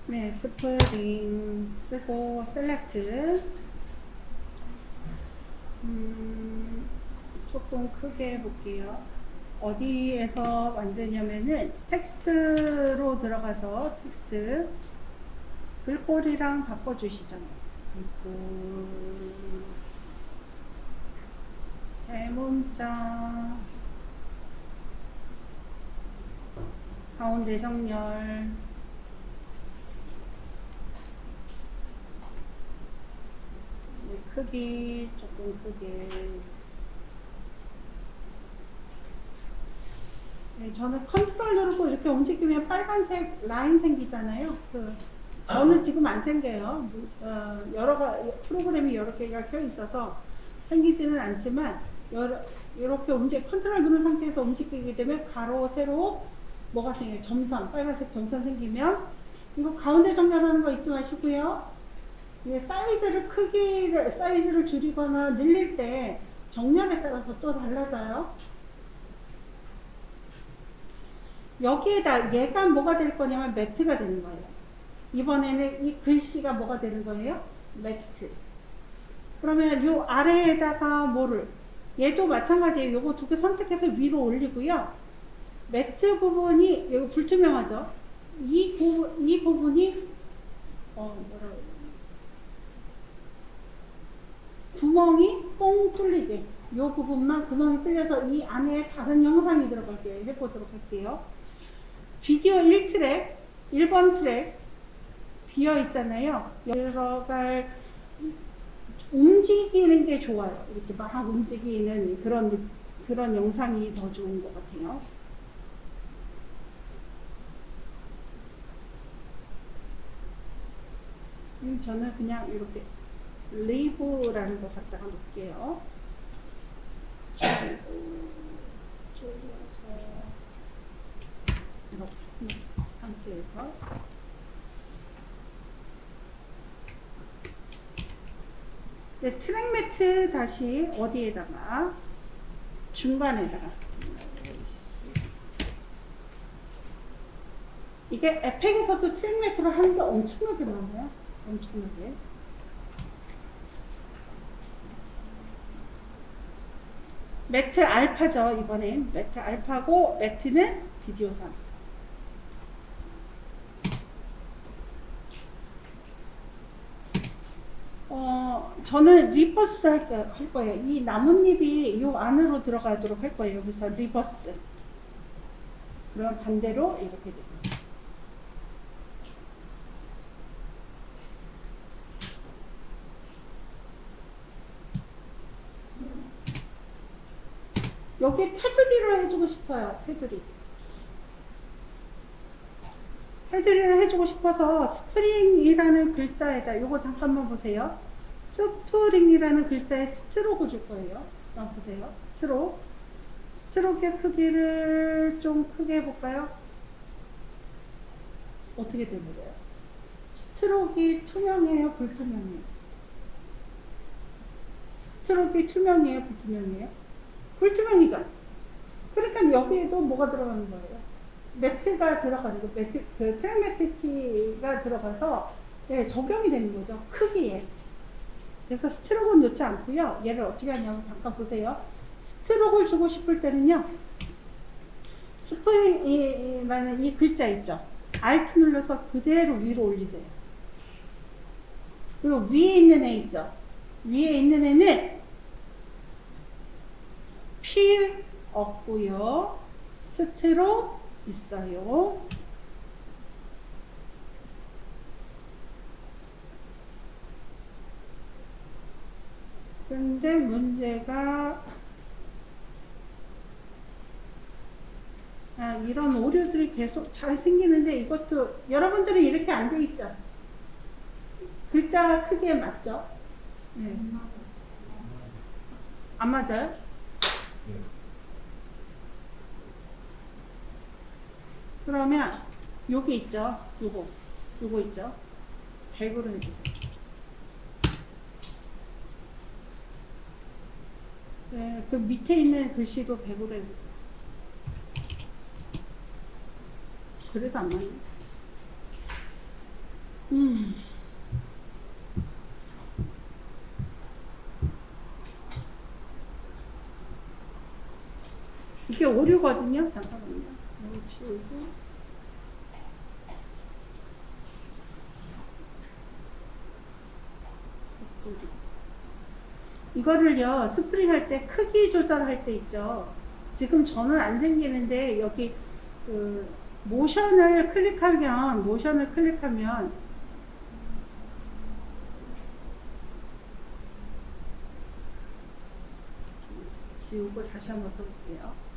네, 스프링 쓰고 셀렉트. 조금 크게 해볼게요. 어디에서 만드냐면은 텍스트로 들어가서 텍스트 글꼴이랑 바꿔주시죠. 글꼴 대문자 가운데 정렬 크기 조금 크게. 네, 저는 컨트롤 누르고 이렇게 움직이면 빨간색 라인 생기잖아요. 저는 지금 안 생겨요. 프로그램이 여러 개가 켜 있어서 생기지는 않지만 이렇게 컨트롤 누른 상태에서 움직이게 되면 가로, 세로 뭐가 생겨요? 점선, 빨간색 점선 생기면 이거 가운데 정렬하는 거 잊지 마시고요. 사이즈를 줄이거나 늘릴 때 정렬에 따라서 또 달라져요. 여기에다 얘가 뭐가 될 거냐면 매트가 되는 거예요. 이번에는 이 글씨가 뭐가 되는 거예요? 매트. 그러면 요 아래에다가 얘도 마찬가지예요. 요거 두 개 선택해서 위로 올리고요. 매트 부분이 여기 불투명하죠. 이 부분이 구멍이 뻥 뚫리게, 요 부분만 구멍이 뚫려서 이 안에 다른 영상이 들어갈게요. 해보도록 할게요. 비디오 1트랙, 1번 트랙 비어 있잖아요. 들어갈 움직이는 게 좋아요. 이렇게 막 움직이는 그런 영상이 더 좋은 것 같아요. 저는 그냥 이렇게 리브라는 거 갖다가 놓을게요. 이렇게 상태에서 네, 트랙 매트 다시 어디에다가 중간에다가 이게 에펙에서도 트랙 매트로 하는 게 엄청나게 많아요. 엄청나게. 매트 알파죠. 이번엔 매트 알파고 매트는 비디오선. 저는 리버스 할 거예요. 이 나뭇잎이 이 안으로 들어가도록 할 거예요. 그래서 리버스. 그럼 반대로 이렇게 됩니다. 여기 테두리로 해주고 싶어요. 테두리를 해주고 싶어서 스프링이라는 글자에다 요거 잠깐만 보세요. 스프링이라는 글자에 스트로크 줄 거예요. 보세요. 스트로크의 크기를 좀 크게 해볼까요? 어떻게 되는데요? 스트로크가 투명해요? 불투명해요? 스트로크가 투명해요? 불투명해요? 불투명이죠? 그러니까 여기에도 뭐가 들어가는 거예요? 매트가 들어가는 거, 트랙 매트 키가 들어가서 적용이 되는 거죠. 크기에. 그래서 스트로크는 넣지 않고요. 얘를 어떻게 하냐면 잠깐 보세요. 스트로크를 주고 싶을 때는요. 스프링이라는 이 글자 있죠. Alt 눌러서 그대로 위로 올리세요. 그리고 위에 있는 애 있죠. 위에 있는 애는 필 없고요. 스트로크 있어요. 근데 문제가 이런 오류들이 계속 잘 생기는데 이것도 여러분들은 이렇게 안 돼 있죠? 글자 크기에 맞죠? 네. 안 맞아요? 그러면 여기 있죠? 요거 있죠? 100으로 해주세요. 네, 그 밑에 있는 글씨도 100으로 해주세요. 그래도 안 맞네. 음. 이게 오류거든요. 잠깐만요. 이거 지우고. 이거를요, 스프링 할 때 크기 조절할 때 있죠. 지금 저는 안 생기는데, 여기, 모션을 클릭하면, 지우고 다시 한번 써볼게요.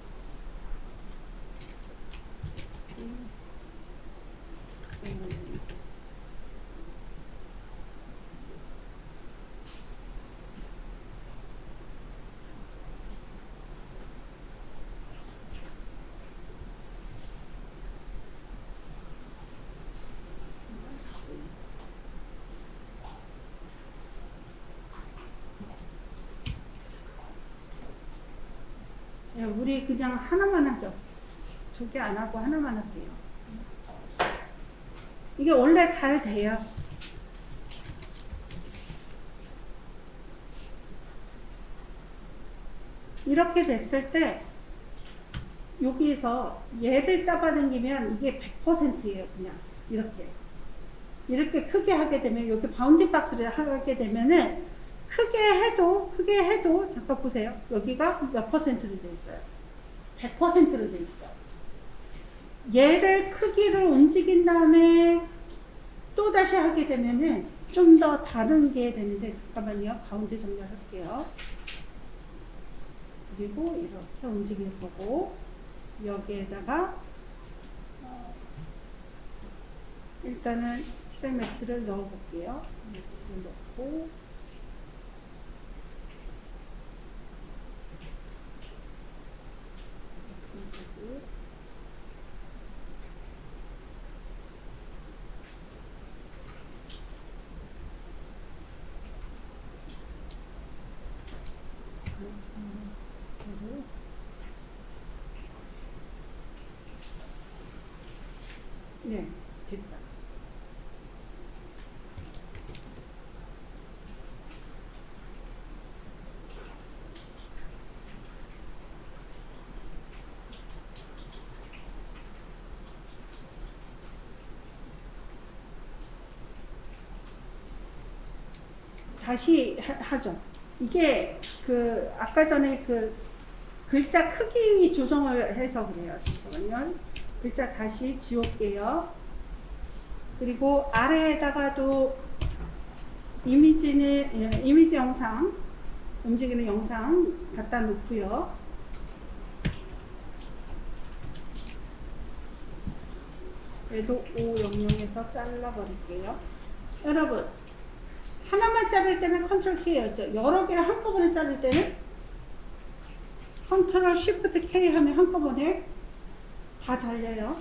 우리 그냥 하나만 하죠. 2개 안 하고 하나만 할게요. 이게 원래 잘 돼요. 이렇게 됐을 때 여기서 얘를 잡아당기면 이게 100%예요. 그냥 이렇게 크게 하게 되면, 여기 바운딩 박스를 하게 되면은 크게 해도 잠깐 보세요. 여기가 몇 퍼센트로 돼 있어요? 100%로 돼 있죠. 얘를 크기를 움직인 다음에 또 다시 하게 되면은 좀 더 다른 게 되는데, 잠깐만요. 가운데 정렬할게요. 그리고 이렇게 움직일 거고, 여기에다가 일단은 트랙 매트를 넣어 볼게요. 매트를 넣고, 네, 됐다. 다시 하죠. 이게 아까 전에 글자 크기 조정을 해서 그래요. 잠깐만요. 글자 다시 지울게요. 그리고 아래에다가도 이미지 영상, 움직이는 영상 갖다 놓고요. 그래도 500에서 잘라버릴게요. 여러분, 하나만 자를 때는 컨트롤 K였죠. 여러 개를 한꺼번에 자를 때는 컨트롤 쉬프트 K 하면 한꺼번에 다 잘려요.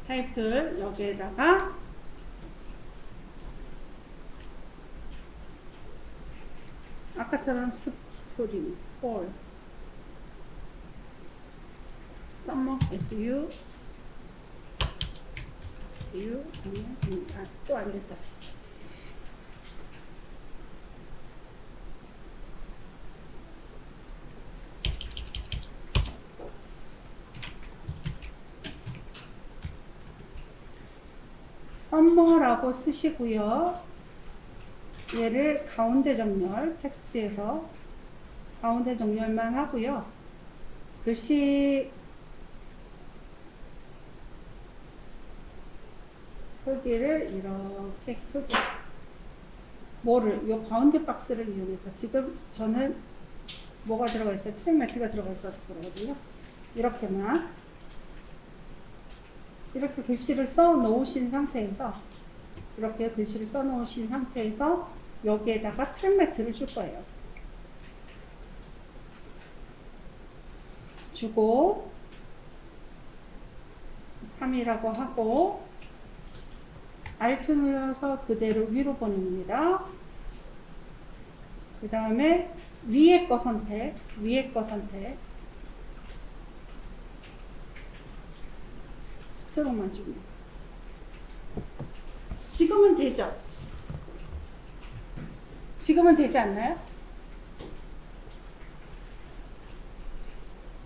타이틀 여기에다가 아까처럼 스프링, 폴, 썸머, SU, 또 안 됐다. 썸머라고 쓰시고요. 얘를 가운데 정렬, 텍스트에서 가운데 정렬만 하고요. 글씨 크기를 이렇게 크게, 요 가운데 박스를 이용해서, 지금 저는 뭐가 들어가 있어요? 트랙 매트가 들어가 있어서 그러거든요. 이렇게만, 이렇게 글씨를 써 놓으신 상태에서, 이렇게 글씨를 써 놓으신 상태에서 여기에다가 트랙 매트를 줄 거예요. 주고 3이라고 하고, Alt 눌러서 그대로 위로 보냅니다. 그 다음에 위에 거 선택, 있도록만 주면. 지금은 되죠? 지금은 되지 않나요?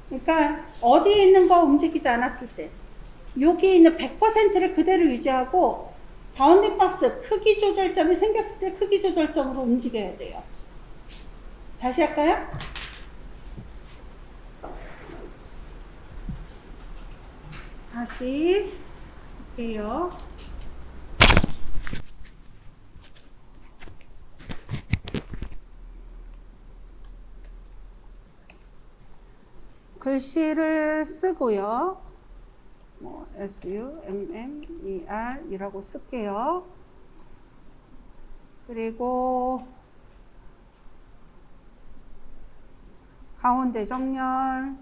그러니까 어디에 있는 거 움직이지 않았을 때 여기 있는 100%를 그대로 유지하고 바운딩 박스 크기 조절점이 생겼을 때 크기 조절점으로 움직여야 돼요. 다시 할까요? 다시 할게요. 글씨를 쓰고요. SUMMER 이라고 쓸게요. 그리고 가운데 정렬.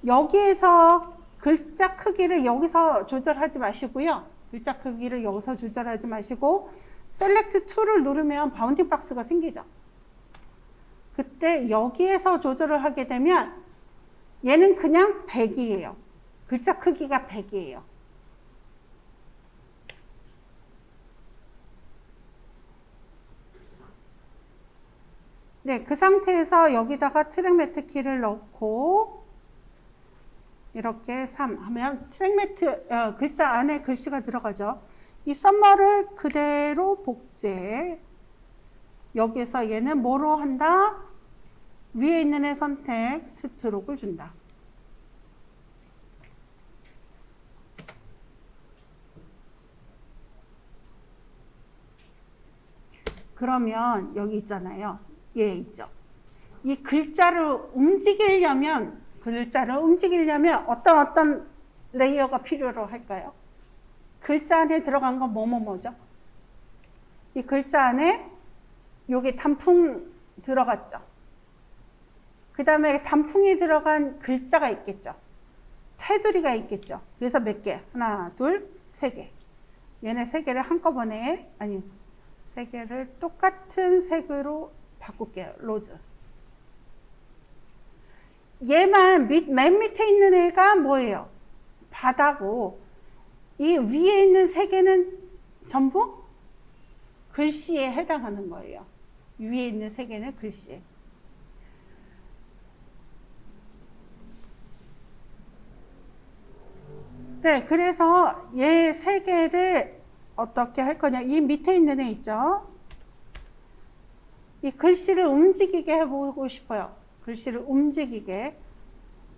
여기에서 글자 크기를 여기서 조절하지 마시고요. 글자 크기를 여기서 조절하지 마시고 셀렉트 2를 누르면 바운딩 박스가 생기죠. 그때 여기에서 조절을 하게 되면 얘는 그냥 100이에요. 글자 크기가 100이에요. 네, 그 상태에서 여기다가 트랙 매트 키를 넣고 이렇게 3 하면 트랙 매트 글자 안에 글씨가 들어가죠. 이 썸머를 그대로 복제. 여기에서 얘는 뭐로 한다? 위에 있는 애 선택 스트로크를 준다. 그러면 여기 있잖아요. 얘 있죠. 이 글자를 움직이려면 어떤 레이어가 필요로 할까요? 글자 안에 들어간 건 뭐죠? 이 글자 안에 여기 단풍 들어갔죠. 그 다음에 단풍이 들어간 글자가 있겠죠. 테두리가 있겠죠. 그래서 몇 개? 하나, 둘, 세 개. 얘네 세 개를 한꺼번에, 아니, 세 개를 똑같은 색으로 바꿀게요. 로즈. 얘만 맨 밑에 있는 애가 뭐예요? 바다고, 이 위에 있는 세 개는 전부 글씨에 해당하는 거예요. 위에 있는 세 개는 글씨. 네, 그래서 얘 세 개를 어떻게 할 거냐. 이 밑에 있는 애 있죠? 이 글씨를 움직이게 해보고 싶어요. 글씨를 움직이게.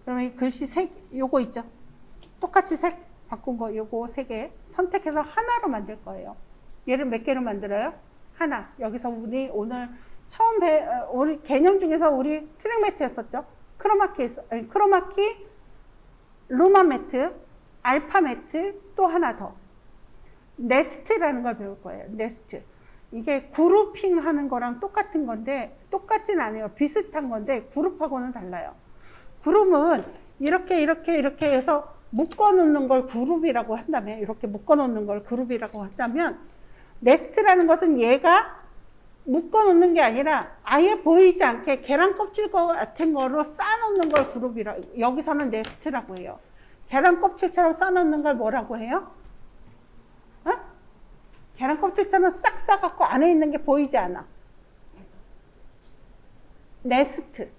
그러면 이 글씨 요거 있죠? 똑같이 색 바꾼 거 요거 세 개 선택해서 하나로 만들 거예요. 얘를 몇 개로 만들어요? 하나. 여기서 우리 오늘 처음 우리 개념 중에서 우리 트랙 매트 했었죠? 크로마키, 루마 매트, 알파 매트, 또 하나 더. 네스트라는 걸 배울 거예요. 네스트. 이게 그룹핑 하는 거랑 똑같은 건데, 똑같진 않아요. 비슷한 건데, 그룹하고는 달라요. 그룹은 이렇게 해서 묶어놓는 걸 그룹이라고 한다면, 이렇게 묶어놓는 걸 그룹이라고 한다면, 네스트라는 것은 얘가 묶어놓는 게 아니라 아예 보이지 않게 계란 껍질 같은 거로 쌓아놓는 걸 그룹이라고, 여기서는 네스트라고 해요. 계란 껍질처럼 쌓아놓는 걸 뭐라고 해요? 계란 껍질처럼 싹 싸갖고 안에 있는 게 보이지 않아. 네스트.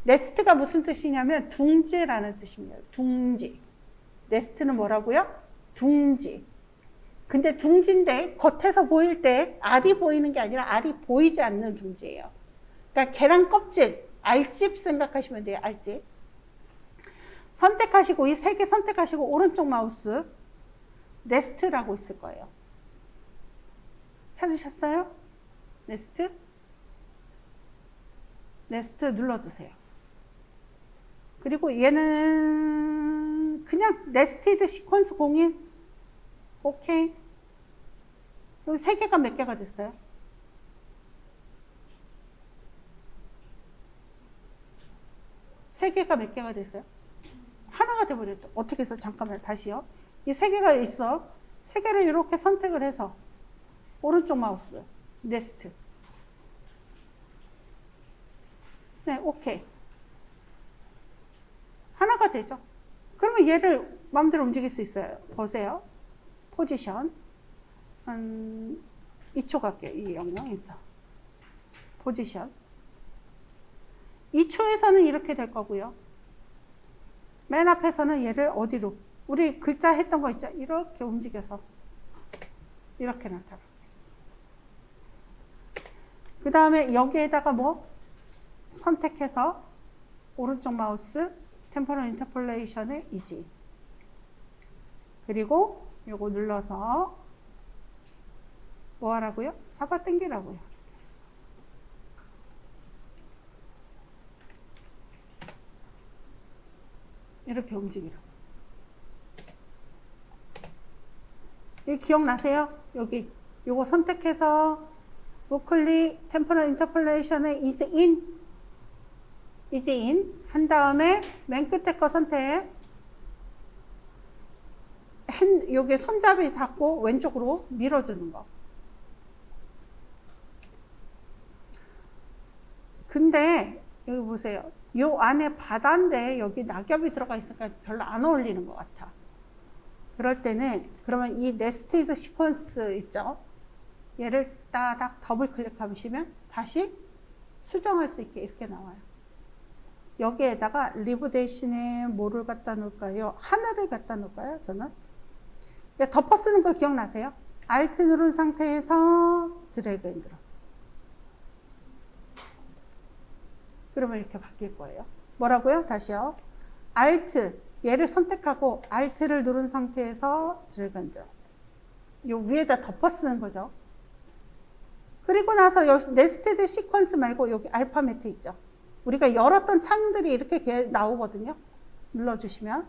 네스트가 무슨 뜻이냐면 둥지라는 뜻입니다. 둥지. 네스트는 뭐라고요? 둥지. 근데 둥지인데 겉에서 보일 때 알이 보이는 게 아니라 알이 보이지 않는 둥지예요. 그러니까 계란 껍질, 알집 생각하시면 돼요. 알집. 선택하시고 이 세 개 선택하시고 오른쪽 마우스 네스트라고 있을 거예요. 찾으셨어요? 네스트? 네스트 눌러주세요. 그리고 얘는 그냥 네스티드 시퀀스 01. 오케이. 여기 세 개가 몇 개가 됐어요? 세 개가 몇 개가 됐어요? 하나가 돼버렸죠. 어떻게 해서? 잠깐만 다시요. 이 세 개가 있어. 세 개를 이렇게 선택을 해서 오른쪽 마우스 네스트. 네, 오케이. 하나가 되죠. 그러면 얘를 마음대로 움직일 수 있어요. 보세요. 포지션. 한 2초 갈게요. 이 영역에서. 포지션. 2초에서는 이렇게 될 거고요. 맨 앞에서는 얘를 어디로? 우리 글자 했던 거 있죠? 이렇게 움직여서 이렇게 나타나. 그 다음에 여기에다가 뭐 선택해서 오른쪽 마우스 템포럴 인터폴레이션의 이지. 그리고 요거 눌러서 뭐 하라고요? 잡아 당기라고요. 이렇게 움직이라고. 이 기억나세요? 여기 요거 선택해서 우클릭 템포럴 인터폴레이션의 이지 인 한 다음에 맨 끝에 거 선택. 여기 손잡이 잡고 왼쪽으로 밀어주는 거. 근데 여기 보세요. 요 안에 바다인데 여기 낙엽이 들어가 있으니까 별로 안 어울리는 것 같아. 그럴 때는 그러면 이 네스티드 시퀀스 있죠? 얘를 따닥 더블 클릭하시면 다시 수정할 수 있게 이렇게 나와요. 여기에다가 리브 대신에 뭐를 갖다 놓을까요? 하늘을 갖다 놓을까요? 저는 덮어 쓰는 거 기억나세요? Alt 누른 상태에서 드래그 앤 드롭. 그러면 이렇게 바뀔 거예요. 뭐라고요? 다시요. Alt 얘를 선택하고 Alt를 누른 상태에서 드래그 앤 드롭. 요 위에다 덮어 쓰는 거죠. 그리고 나서 여기 네스티드 시퀀스 말고 여기 알파메트 있죠. 우리가 열었던 창들이 이렇게 나오거든요. 눌러주시면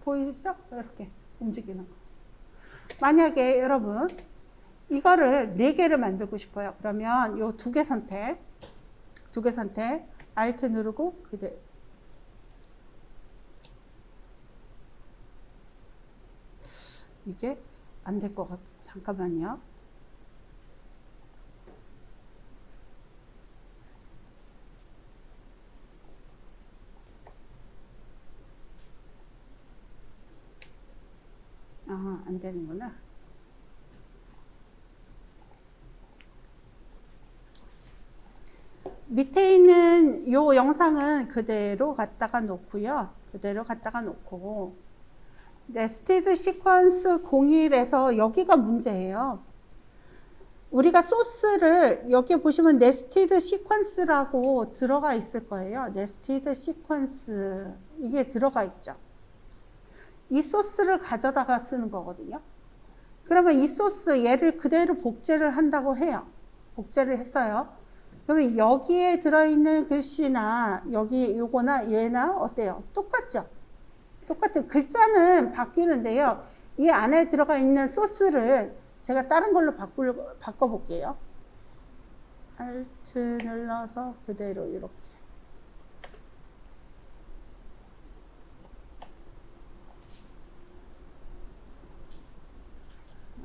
보이시죠? 이렇게 움직이는 거. 만약에 여러분 이거를 4개를 만들고 싶어요. 그러면 요 2개 선택, Alt 누르고 그대로. 이게 안 될 것 같아요. 잠깐만요. 아, 안 되는구나. 밑에 있는 요 영상은 그대로 갖다가 놓고요. 그대로 갖다가 놓고 네스티드 시퀀스 01에서 여기가 문제예요. 우리가 소스를 여기 보시면 네스티드 시퀀스라고 들어가 있을 거예요. 네스티드 시퀀스 이게 들어가 있죠. 이 소스를 가져다가 쓰는 거거든요. 그러면 이 소스 얘를 그대로 복제를 한다고 해요. 복제를 했어요. 그러면 여기에 들어있는 글씨나 여기 요거나 얘나 어때요? 똑같죠? 똑같은 글자는 바뀌는데요. 이 안에 들어가 있는 소스를 제가 다른 걸로 바꿔볼게요. Alt 눌러서 그대로 이렇게.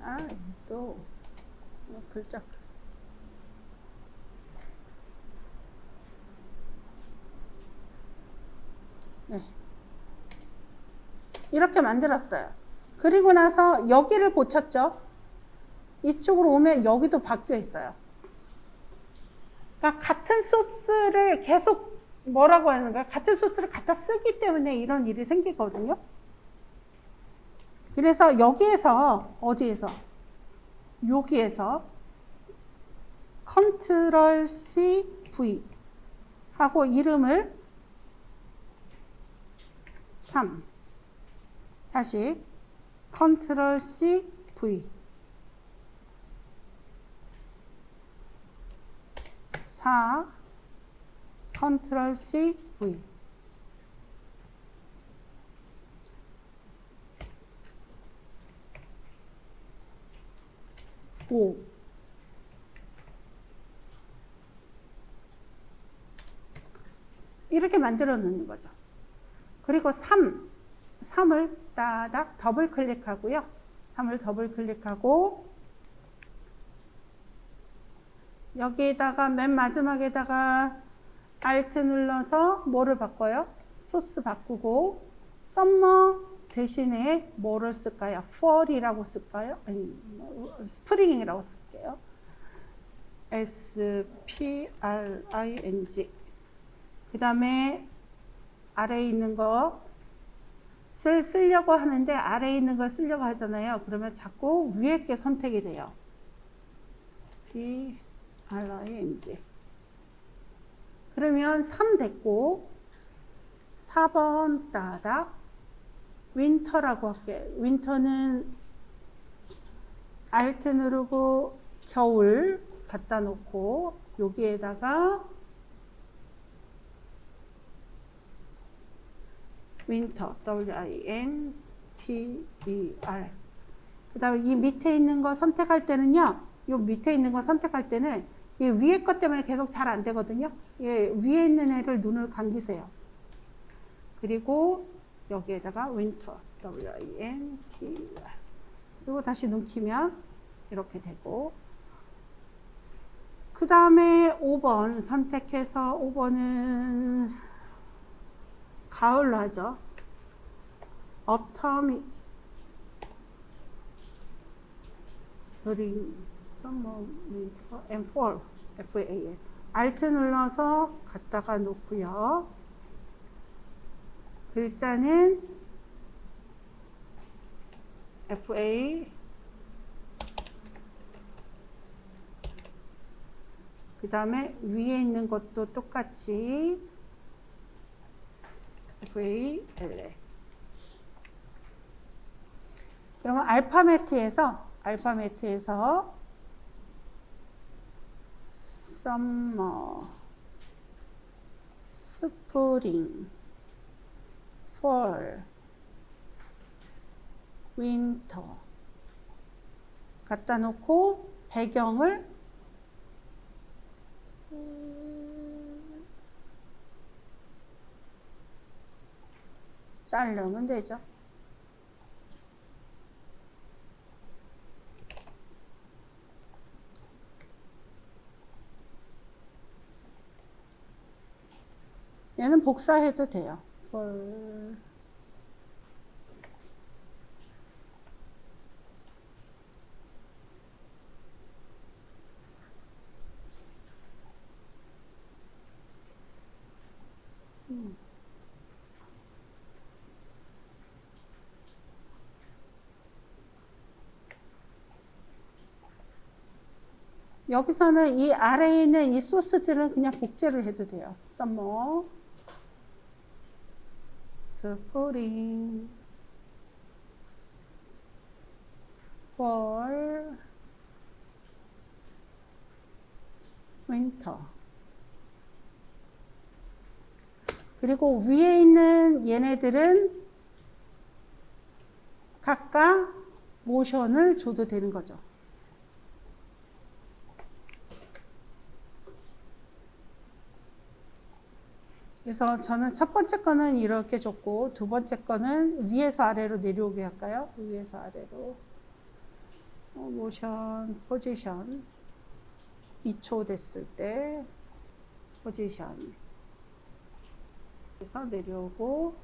아, 또 글자. 네. 이렇게 만들었어요. 그리고 나서 여기를 고쳤죠. 이쪽으로 오면 여기도 바뀌어 있어요. 그러니까 같은 소스를 계속 뭐라고 하는 거야? 같은 소스를 갖다 쓰기 때문에 이런 일이 생기거든요. 그래서 여기에서 어디에서? 여기에서 컨트롤 C V 하고 이름을 3 다시 컨트롤 C V 4 컨트롤 C V 오 이렇게 만들어 놓는 거죠. 그리고 3을 따닥 더블 클릭하고요. 3을 더블 클릭하고 여기에다가 맨 마지막에다가 Alt 눌러서 뭐를 바꿔요? 소스 바꾸고 썸머 대신에 뭐를 쓸까요? fall이라고 쓸까요? 아니, 스프링이라고 쓸게요. spring. 그 다음에 아래에 있는 거 쓰려고 하는데 아래에 있는 걸 쓰려고 하잖아요. 그러면 자꾸 위에 게 선택이 돼요. spring. 그러면 3 됐고 4번 따라 윈터라고 할게요. 윈터는 Alt 누르고 겨울 갖다 놓고 여기에다가 윈터 WINTER. 그 다음에 이 밑에 있는 거 선택할 때는요, 이 밑에 있는 거 선택할 때는 이 위에 것 때문에 계속 잘 안 되거든요. 예, 위에 있는 애를 눈을 감기세요. 그리고 여기에다가 윈터 WINTER. 그리고 다시 눈 키면 이렇게 되고, 그 다음에 5번 선택해서 5번은 가을로 하죠. autumn, spring, summer, winter, and fall. FAL. Alt 눌러서 갖다가 놓고요. 글자는 FA. 그 다음에 위에 있는 것도 똑같이 FAL. 그러면 알파메트에서 summer, spring, fall, winter 갖다 놓고 배경을 자르면 되죠. 얘는 복사해도 돼요. 여기서는 이 아래에 있는 이 소스들은 그냥 복제를 해도 돼요. summer, spring, fall, winter. 그리고 위에 있는 얘네들은 각각 모션을 줘도 되는 거죠. 그래서 저는 첫 번째 거는 이렇게 줬고 두 번째 거는 위에서 아래로 내려오게 할까요? 위에서 아래로. 모션, 포지션 2초 됐을 때 포지션 그래서 내려오고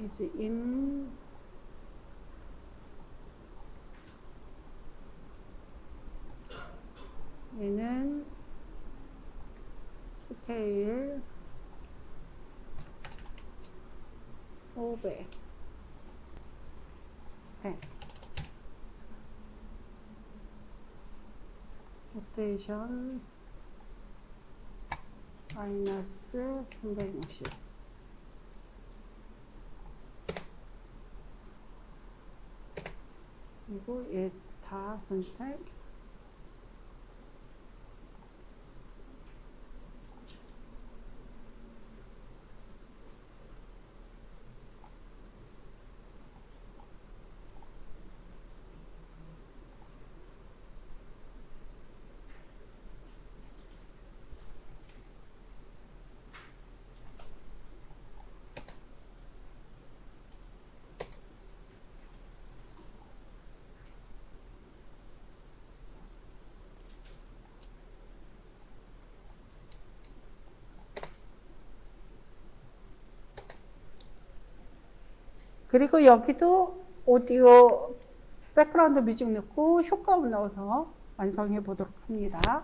이제 얘는 스케일 500 100 로테이션 마이너스 360 그리고 얘 다 선택 그리고 여기도 오디오 백그라운드 뮤직 넣고 효과음 넣어서 완성해 보도록 합니다.